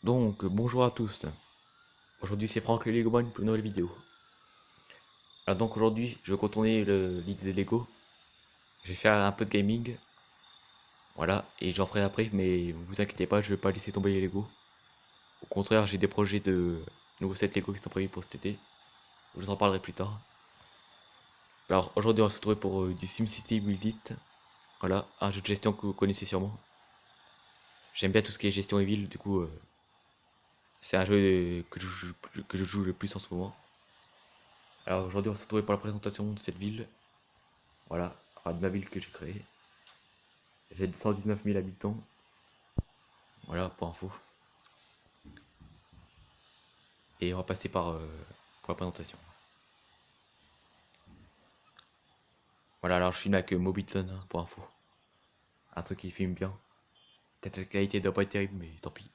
Donc, bonjour à tous. Aujourd'hui, c'est Franck le Legoman pour une nouvelle vidéo. Alors donc aujourd'hui, je vais contourner l'idée des Lego. Je vais faire un peu de gaming. Voilà, et j'en ferai après, mais vous inquiétez pas, je vais pas laisser tomber les Lego. Au contraire, j'ai des projets de nouveaux sets Lego qui sont prévus pour cet été. Je vous en parlerai plus tard. Alors aujourd'hui, on va se retrouver pour du SimCity Build It. Voilà, un jeu de gestion que vous connaissez sûrement. J'aime bien tout ce qui est gestion et ville, du coup, c'est un jeu que je joue le plus en ce moment. Alors aujourd'hui, on va se retrouver pour la présentation de cette ville. Voilà, de ma ville que j'ai créée. J'ai 119 000 habitants. Voilà, pour info. Et on va passer pour la présentation. Voilà, alors je filme avec Mobiton, hein, pour info. Un truc qui filme bien. Peut-être la qualité doit pas être terrible, mais tant pis.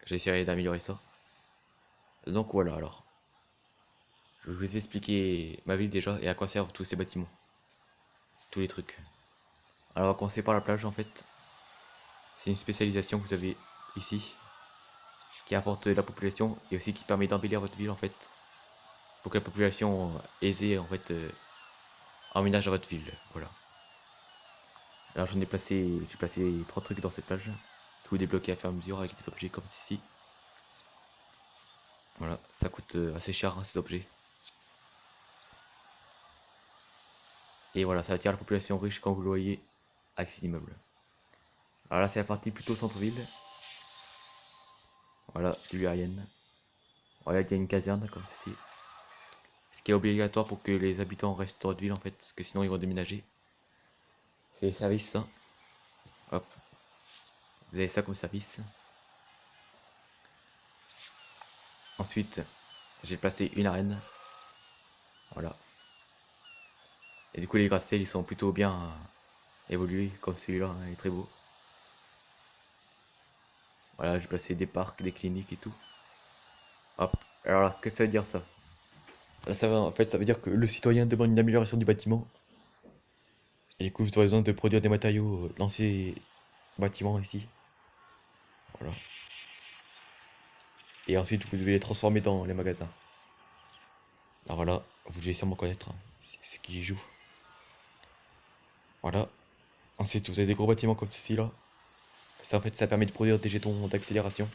J'essaierai d'améliorer ça. Donc voilà, alors. Je vais vous expliquer ma ville déjà et à quoi servent tous ces bâtiments. Tous les trucs. Alors on va commencer par la plage en fait. C'est une spécialisation que vous avez ici. Qui apporte de la population et aussi qui permet d'embellir votre ville en fait. Pour que la population aisée en fait emménage dans votre ville. Voilà. Alors j'ai placé 3 trucs dans cette plage. Que vous débloquez à fur et à mesure avec des objets comme ceci. Voilà, ça coûte assez cher hein, ces objets. Et voilà, ça attire la population riche quand vous le voyez avec ces immeubles. Alors là c'est la partie plutôt centre-ville. Voilà, du Lurienne. Voilà, il y a une caserne comme ceci. Ce qui est obligatoire pour que les habitants restent dans votre ville en fait, parce que sinon ils vont déménager. C'est les services, hein. Hop, vous avez ça comme service. Ensuite, j'ai placé une arène. Voilà. Et du coup les gratte-ciels ils sont plutôt bien évolués, comme celui-là, hein, il est très beau. Voilà, j'ai placé des parcs, des cliniques et tout. Hop. Alors là, qu'est-ce que ça veut dire ça? Là, en fait, ça veut dire que le citoyen demande une amélioration du bâtiment. Et du coup, vous aurez besoin de produire des matériaux dans ces bâtiments ici. Voilà. Et ensuite, vous devez les transformer dans les magasins. Alors voilà, vous devez sûrement connaître, hein, c'est qui y joue. Voilà. Ensuite, vous avez des gros bâtiments comme ceci là. Ça, en fait, ça permet de produire des jetons d'accélération.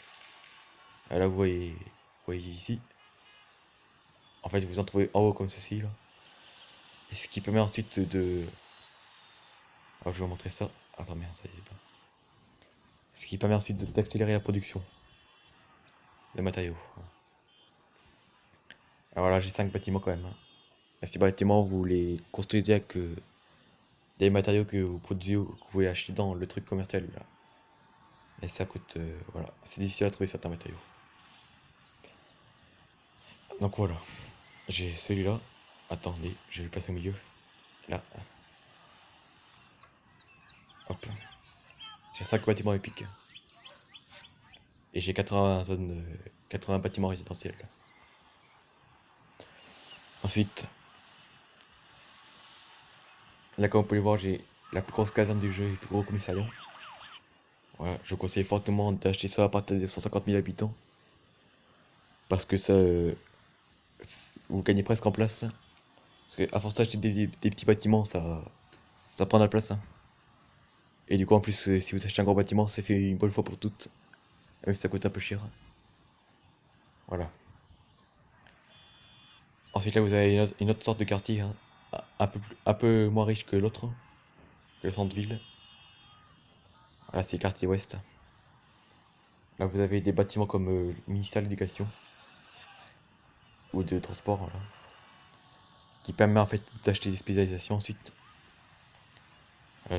Là, vous voyez ici. En fait, vous en trouvez en haut comme ceci là. Et ce qui permet ensuite de. Alors, je vais vous montrer ça. Attends, merde, ça y est pas. Ce qui permet ensuite d'accélérer la production de matériaux. Alors là, j'ai 5 bâtiments quand même, hein. Et ces bâtiments, vous les construisez avec des matériaux que vous produisez ou que vous pouvez acheter dans le truc commercial là. Et ça coûte. Voilà, c'est difficile à trouver certains matériaux. Donc voilà, j'ai celui-là. Attendez, je vais le placer au milieu. Là, hop. J'ai 5 bâtiments épiques. Et j'ai 80 zones, 80 bâtiments résidentiels. Ensuite, là comme vous pouvez voir, j'ai la plus grosse caserne du jeu et le plus gros commissariat. Voilà, je vous conseille fortement d'acheter ça à partir de 150 000 habitants. Parce que ça, vous gagnez presque en place. Parce que à force d'acheter des petits bâtiments, ça prend de la place, hein. Et du coup, en plus, si vous achetez un gros bâtiment, c'est fait une bonne fois pour toutes. Même si ça coûte un peu cher. Voilà. Ensuite, là, vous avez une autre sorte de quartier, hein, un peu moins riche que l'autre, hein, que le centre-ville. Voilà, c'est le quartier ouest. Là, vous avez des bâtiments comme le ministère de l'Éducation ou de transport, voilà, qui permet en fait d'acheter des spécialisations ensuite.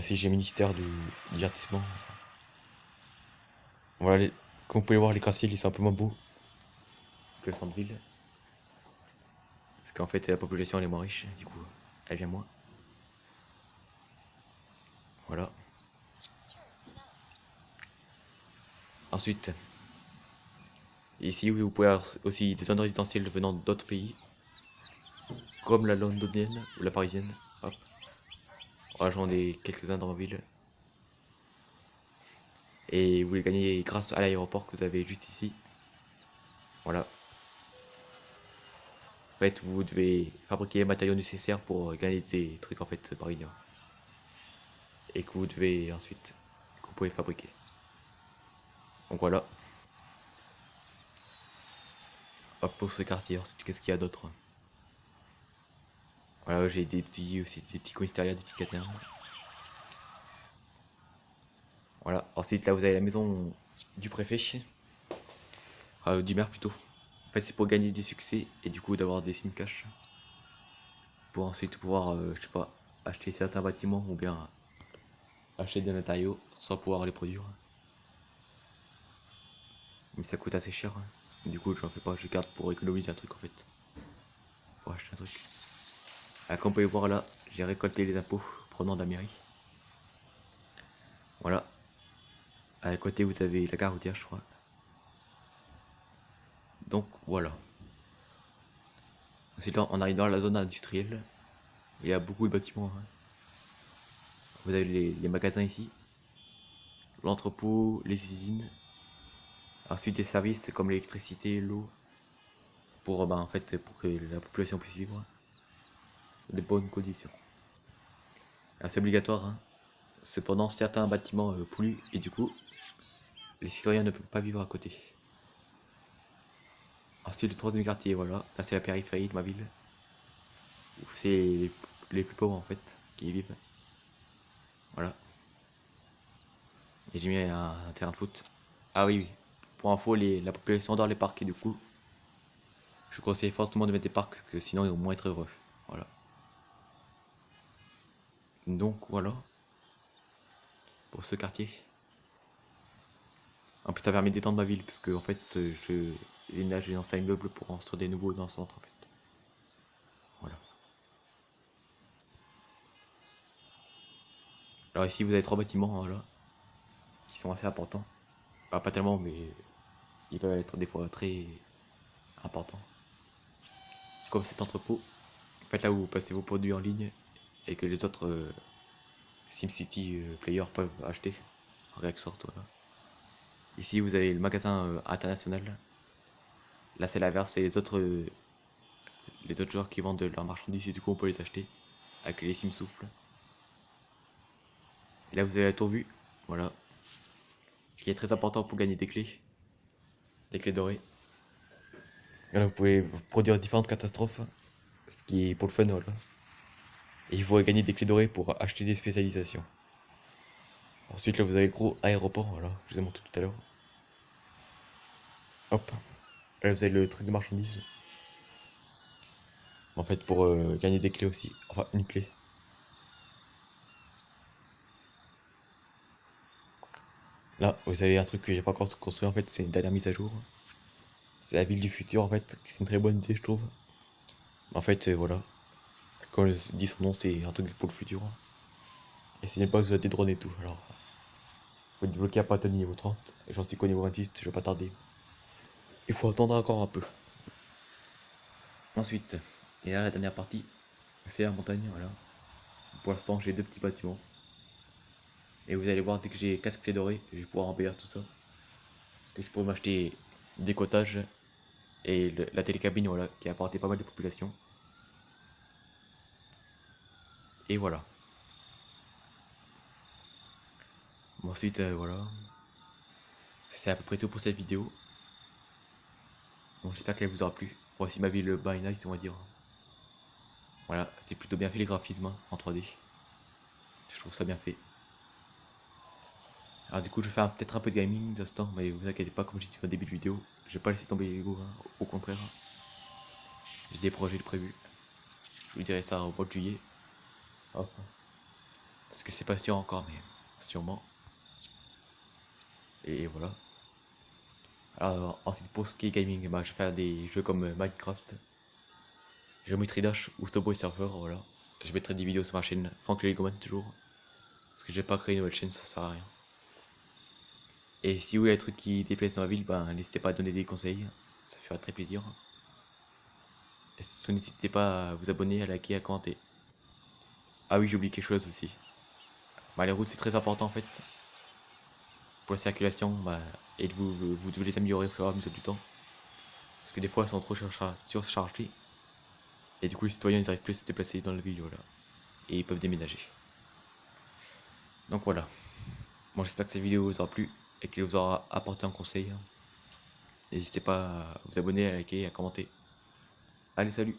Si j'ai ministère du divertissement. Voilà, comme vous pouvez voir, les quartiers ils sont un peu moins beaux que le centre-ville. Parce qu'en fait, la population elle est moins riche, du coup, elle vient moins. Voilà. Ensuite, ici, vous pouvez avoir aussi des zones résidentielles venant d'autres pays, comme la londonienne ou la parisienne. Hop. Voilà, j'en ai quelques-uns dans ma ville. Et vous les gagnez grâce à l'aéroport que vous avez juste ici. Voilà. En fait, vous devez fabriquer les matériaux nécessaires pour gagner des trucs en fait par une heure. Et que vous devez ensuite, que vous pouvez fabriquer. Donc voilà. Hop, pour ce quartier, ensuite qu'est-ce qu'il y a d'autre? Voilà, j'ai des petits aussi, des petits commissariats, des petits casernes. Voilà, ensuite là vous avez la maison du préfet, du maire plutôt. En fait c'est pour gagner des succès et du coup d'avoir des signes cash. Pour ensuite pouvoir, je sais pas, acheter certains bâtiments ou bien acheter des matériaux sans pouvoir les produire. Mais ça coûte assez cher. Du coup j'en fais pas, je garde pour économiser un truc en fait. Pour acheter un truc. Ah, comme vous pouvez voir là, j'ai récolté les impôts provenant de la mairie. Voilà. À côté vous avez la gare routière je crois. Donc voilà. Ensuite là on arrive dans la zone industrielle. Il y a beaucoup de bâtiments. Vous avez les magasins ici, l'entrepôt, les usines. Ensuite des services comme l'électricité, l'eau, pour en fait pour que la population puisse vivre dans de bonnes conditions. Alors, c'est obligatoire, hein. Cependant certains bâtiments polluent et du coup les citoyens ne peuvent pas vivre à côté. Ensuite le troisième quartier, voilà, là c'est la périphérie de ma ville, où c'est les plus pauvres en fait qui y vivent. Voilà. Et j'ai mis un terrain de foot. Ah oui, oui. Pour info, la population adore les parcs et du coup, je conseille fortement de mettre des parcs, parce que sinon ils vont moins être heureux. Voilà. Donc voilà, pour ce quartier. En plus ça permet d'étendre ma ville, parce que en fait je j'ai lancé un immeuble pour en construire des nouveaux dans le centre en fait. Voilà. Alors ici vous avez trois bâtiments, voilà, qui sont assez importants. Bah, pas tellement, mais ils peuvent être des fois très importants. Comme cet entrepôt. En fait là où vous passez vos produits en ligne et que les autres SimCity players peuvent acheter en quelque sorte. Voilà. Ici vous avez le magasin international. Là c'est l'inverse, c'est les autres joueurs qui vendent leurs marchandises et du coup on peut les acheter avec les Sim souffles. Et là vous avez la tour vue, voilà, qui est très important pour gagner des clés dorées. Et là vous pouvez produire différentes catastrophes, ce qui est pour le fun, voilà. Et il faut gagner des clés dorées pour acheter des spécialisations. Ensuite là vous avez le gros aéroport, voilà, je vous ai montré tout à l'heure. Hop, là vous avez le truc de marchandises. En fait pour gagner des clés aussi, enfin une clé. Là vous avez un truc que j'ai pas encore construit en fait, c'est une dernière mise à jour. C'est la ville du futur en fait, c'est une très bonne idée je trouve. En fait voilà, comme dit son nom c'est un truc pour le futur. Et c'est même pas que vous avez des drones et tout, alors faut débloquer à Patton niveau 30, et j'en suis qu'au niveau 28, je vais pas tarder. Il faut attendre encore un peu. Ensuite, et là la dernière partie, c'est la montagne, voilà. Pour l'instant j'ai deux petits bâtiments. Et vous allez voir dès que j'ai 4 clés dorées, je vais pouvoir embellir tout ça. Parce que je pourrais m'acheter des cottages et la télécabine voilà, qui a apporté pas mal de population. Et voilà. Bon, ensuite voilà. C'est à peu près tout pour cette vidéo. Donc j'espère qu'elle vous aura plu. Voici ma ville by night on va dire. Voilà, c'est plutôt bien fait les graphismes hein, en 3D. Je trouve ça bien fait. Alors du coup je vais faire peut-être un peu de gaming d'instant, mais vous inquiétez pas comme j'ai dit au début de vidéo, je vais pas laisser tomber les Lego, hein, au contraire. J'ai des projets de prévus. Je vous dirai ça au mois de juillet. Hop. Parce que c'est pas sûr encore, mais sûrement. Et voilà. Alors ensuite pour ce qui est gaming, bah, je vais faire des jeux comme Minecraft, Geometry Dash ou Stop Boy Surfer, voilà. Je mettrai des vidéos sur ma chaîne, Franck le Legoman toujours. Parce que j'ai pas créé une nouvelle chaîne, ça sert à rien. Et si vous avez des trucs qui déplaisent dans la ville, bah, n'hésitez pas à donner des conseils, ça fera très plaisir. Et surtout n'hésitez pas à vous abonner, à liker, à commenter. Ah oui, j'ai oublié quelque chose aussi. Bah, les routes c'est très important en fait. pour la circulation, bah, et vous devez les améliorer au fur et à mesure du temps. Parce que des fois elles sont trop surchargées. Et du coup les citoyens ils n'arrivent plus à se déplacer dans la ville, voilà. Et ils peuvent déménager. Donc voilà. Bon, j'espère que cette vidéo vous aura plu et qu'elle vous aura apporté un conseil. N'hésitez pas à vous abonner, à liker, à commenter. Allez, salut!